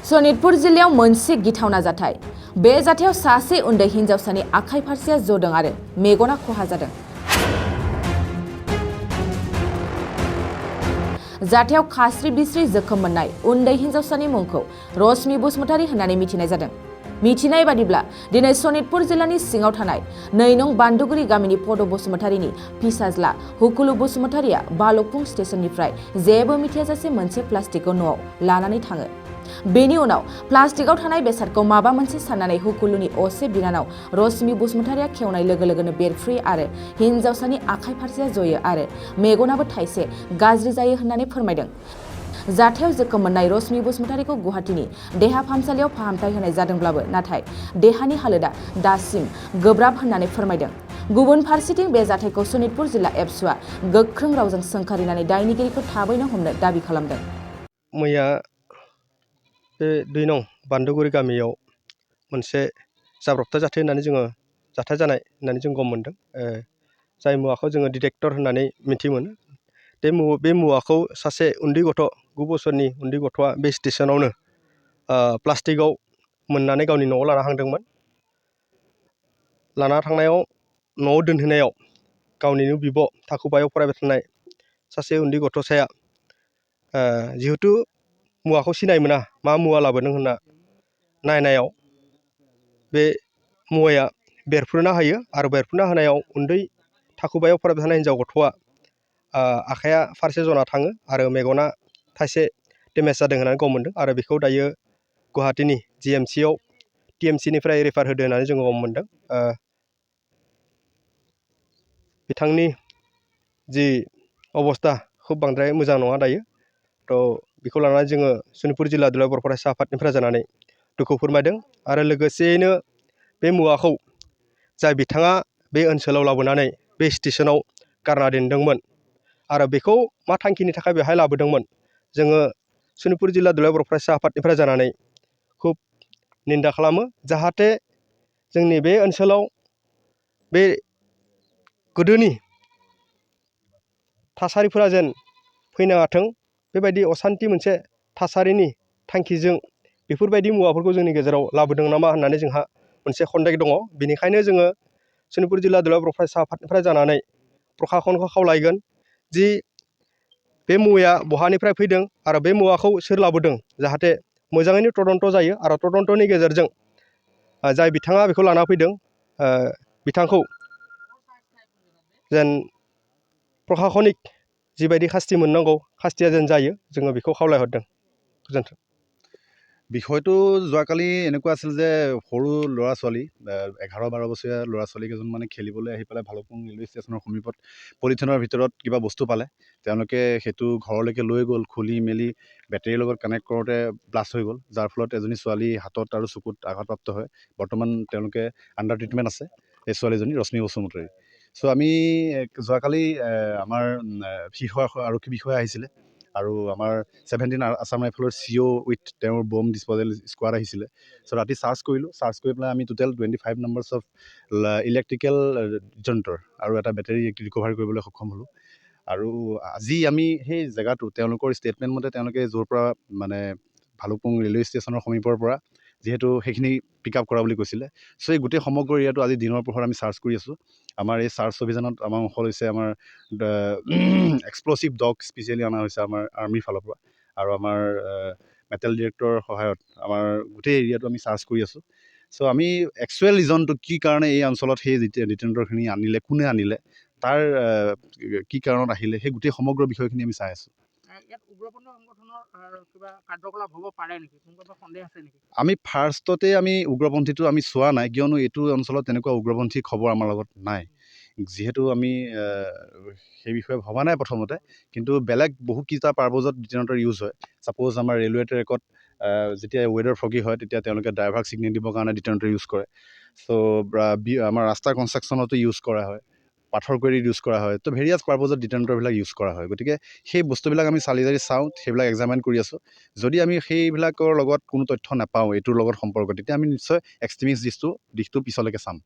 सनितपुर जिल्लायाव मोनसे गिथावना जाथाय बे जाथायाव सासे उन्दै हिनजावसानि आखाइ फारसेया जदों आरो मेगना खहा जादों। जाथायाव खास्रि बिस्रि जोखोम मोननाय उन्दै हिनजावसानि मुंखौ रश्मि बसुमतारी होननानै मिथिनाय जादों। मिथिनाय बादिब्ला दिनै सनितपुर जिल्लानि सिङाव थानाय 2 नं बान्दुगुरि गामिनि पद बसुमतारीनि फिसाज्ला हुकुलु बसुमतारीया बालकपुं स्टेशननिफ्राय जेबो मिथियाजासे मोनसे प्लास्टिकखौ न'आव लानानै थाङो। बेनि उनाव प्लास्टिकआव थानाय बेसादखौ माबा मोनसे साननानै हुकुलुनि असे बिनानाव रश्मि बसुमतारीया खेवनाय लोगो लोगोनो बेरफ्रुयो आरो हिनजावसानि आखाइ फारसेया जयो आरो मेगनाबो थाइसे गाज्रि जायो होननानै फोरमायदों। जाथायाव जोखोम मोननाय रश्मि बसुमतारीखौ गुवाहाटीनि देहा फाहामसालियाव फाहामथाय होनाय जादोंब्लाबो नाथाय देहानि हालोदा दासिम गोब्राब होननानै फोरमायदों। गुबुन फारसेथिं बे जाथायखौ सनितपुर जिल्ला एबसुआ गोख्रों रावजों सोंखारिनानै दायनिगिरिखौ थाबैनो हमनो दाबि खालामदों। मैया बे 2 नं बान्दुगुरि गामियाव मोनसे जाब्रबथाय जाथाय होननानै जोङो जाथाय जानाय होननानै जों गम मोन्दों। जाय मुवाखौ जोङो डिटेक्टर होननानै मिथिमोनो। बे मुवाखौ सासे उन्दै गथ' 9 बोसोरनि उन्दै गथ'आ बे स्टेशनावनो प्लास्टिकआव मोननानै गावनि न'आव लाना थांदोंमोन। लाना थांनायाव न'आव दोनहैनायाव गावनिनो बिब' थाखो 5आव फरायबाय थानाय सासे उन्दै गथ'साया जिहेथु मुवाखौ सिनाय मोना मा मुवा लाबोदों होनना नायनायाव बे मुवाया बेरफ्रुना होयो आरो बेरफ्रुना होनायाव उन्दै थाखो 5आव फरायबाय थानाय हिनजाव गथ'आ आखाइया फारसे जना थाङो आरो मेगना थाइसे डेमेज जादों होननानै गम मोन्दों आरो बेखौ दायो गुवाहाटीनि GMCआव TMCनिफ्राय रेफार होदों होननानै जोङो गम मोन्दों। बिथांनि जि अबस्था खोब बांद्राय मोजां नङा दायो। बेखौ लानानै जोङो सनितपुर जिल्ला दुलाराय बर' फरायसा आफादनिफ्राय जानानै दुखु फोरमायदों आरो लोगोसेयैनो बे मुवाखौ जाय बिथाङा बे ओनसोलाव लाबोनानै बे स्टेशनाव गारना दोनदोंमोन आरो बेखौ मा थांखिनि थाखाय बेहाय लाबोदोंमोन जोङो सनितपुर जिल्ला दुलाराय बर' फरायसा आफादनिफ्राय जानानै खुब निन्दा खालामो। जाहाथे जोंनि बे ओनसोलाव बे गोदोनि थासारिफोरा जेन फैनाङाथों बेबायदि असान्थि मोनसे थासारिनि थांखिजों बेफोरबायदि मुवाफोरखौ जोंनि गेजेराव लाबोदों नामा होननानै जोंहा मोनसे सन्देह दङ। बेनिखायनो जोङो सनितपुर जिल्ला दुलाराय बर' फरायसा आफादनिफ्राय जानानै प्रखाखनखौ खावलायगोन जि बे मुवाया बहानिफ्राय फैदों आरो बे मुवाखौ सोर लाबोदों जाहाथे मोजाङैनो तदन्त जायो आरो तदन्तनि गेजेरजों जाय बिथाङा बेखौ लाना फैदों बिथांखौ जेन प्रखाखनिक जिबायदि শাস্তি मोननांगौ শাস্তিया जेन जायो जोङो बेखौ खावलायहरदों। गोजोन्थों। বিষয়টো যোৱাকালি এনেকুৱা আছিল যে সৰু ল'ৰা ছোৱালী 11-12 বছৰীয়া ল'ৰা ছোৱালী কেইজন মানে খেলিবলৈ আহি পেলাই ভালুকপুং ৰেলৱে ষ্টেচনৰ সমীপত পলিথিনৰ ভিতৰত কিবা বস্তু পালে। তেওঁলোকে সেইটো ঘৰলৈকে লৈ গ'ল, খুলি মেলি বেটেৰীৰ লগত কানেক্ট কৰোঁতে ব্লাষ্ট হৈ গ'ল, যাৰ ফলত এজনী ছোৱালী হাতত আৰু চকুত আঘাতপ্ৰাপ্ত হয়। বৰ্তমান তেওঁলোকে আণ্ডাৰ ট্ৰিটমেণ্ট আছে এই ছোৱালীজনী ৰশ্মি বসুমতাৰী। চ' আমি যোৱাকালি আমাৰ আৰক্ষী বিষয়া আহিছিলে আৰু আমাৰ 17 আছাম ৰাইফলৰ CO উইথ তেওঁৰ বম ডিছপ'জেল স্কোৱাড আহিছিলে। চ' ৰাতি চাৰ্জ কৰিলোঁ, চাৰ্জ কৰি পেলাই আমি টোটেল 25 নম্বৰ্ছ অফ ইলেক্ট্ৰিকেল যন্ত্ৰ আৰু এটা বেটেৰী ৰিকভাৰী কৰিবলৈ সক্ষম হ'লোঁ। আৰু আজি আমি সেই জেগাটো তেওঁলোকৰ ষ্টেটমেণ্ট মতে তেওঁলোকে য'ৰ পৰা মানে ভালুকপুং ৰেলৱে ষ্টেচনৰ সমীপৰ পৰা যিহেতু সেইখিনি পিক আপ কৰা বুলি কৈছিলে। চ' এই গোটেই সমগ্ৰ এৰিয়াটো আজি দিনৰ পোহৰত আমি চাৰ্জ কৰি আছোঁ। আমাৰ এই চাৰ্জ অভিযানত আমাৰ অংশ লৈছে আমাৰ এক্সপ্ল'চিভ ডগ স্পেচিয়েলি অনা হৈছে আমাৰ আৰ্মিৰ ফালৰ পৰা আৰু আমাৰ মেটেল ডিৰেক্টৰৰ সহায়ত আমাৰ গোটেই এৰিয়াটো আমি চাৰ্জ কৰি আছোঁ। চ' আমি একচুৱেল ৰিজনটো কি কাৰণে এই অঞ্চলত সেই ডিটেনেটৰখিনি আনিলে, কোনে আনিলে, তাৰ কি কাৰণত আহিলে, সেই গোটেই সমগ্ৰ বিষয়খিনি আমি চাই আছোঁ। আমি ফাৰ্ষ্টতে আমি উগ্ৰপন্থীটো আমি চোৱা নাই, কিয়নো এইটো অঞ্চলত তেনেকুৱা উগ্ৰপন্থী খবৰ আমাৰ লগত নাই। যিহেতু আমি সেই বিষয়ে ভবা নাই প্ৰথমতে, কিন্তু বেলেগ বহুকেইটা পাৰ্পজত ডিটেনেটৰ ইউজ হয়। ছাপ'জ আমাৰ ৰেলৱে ট্ৰেকত যেতিয়া ৱেডাৰ ফগি হয় তেতিয়া তেওঁলোকে ড্ৰাইভাৰক ছিগনেল দিবৰ কাৰণে ডিটেনেটৰ ইউজ কৰে। চ' আমাৰ ৰাস্তাৰ কনষ্ট্ৰাকশ্যনতো ইউজ কৰা হয়, পাথৰ কৰি ইউজ কৰা হয়। তো ভেৰিয়াছ পাৰ্পজত ডিটেনেটৰবিলাক ইউজ কৰা হয়। গতিকে সেই বস্তুবিলাক আমি চালি জাৰি চাওঁ, সেইবিলাক এক্সামাইন কৰি আছোঁ। যদি আমি সেইবিলাকৰ লগত কোনো তথ্য নাপাওঁ এইটোৰ লগত সম্পৰ্ক, তেতিয়া আমি নিশ্চয় এক্সট্ৰিমিষ্ট দিশটো পিছলৈকে চাম।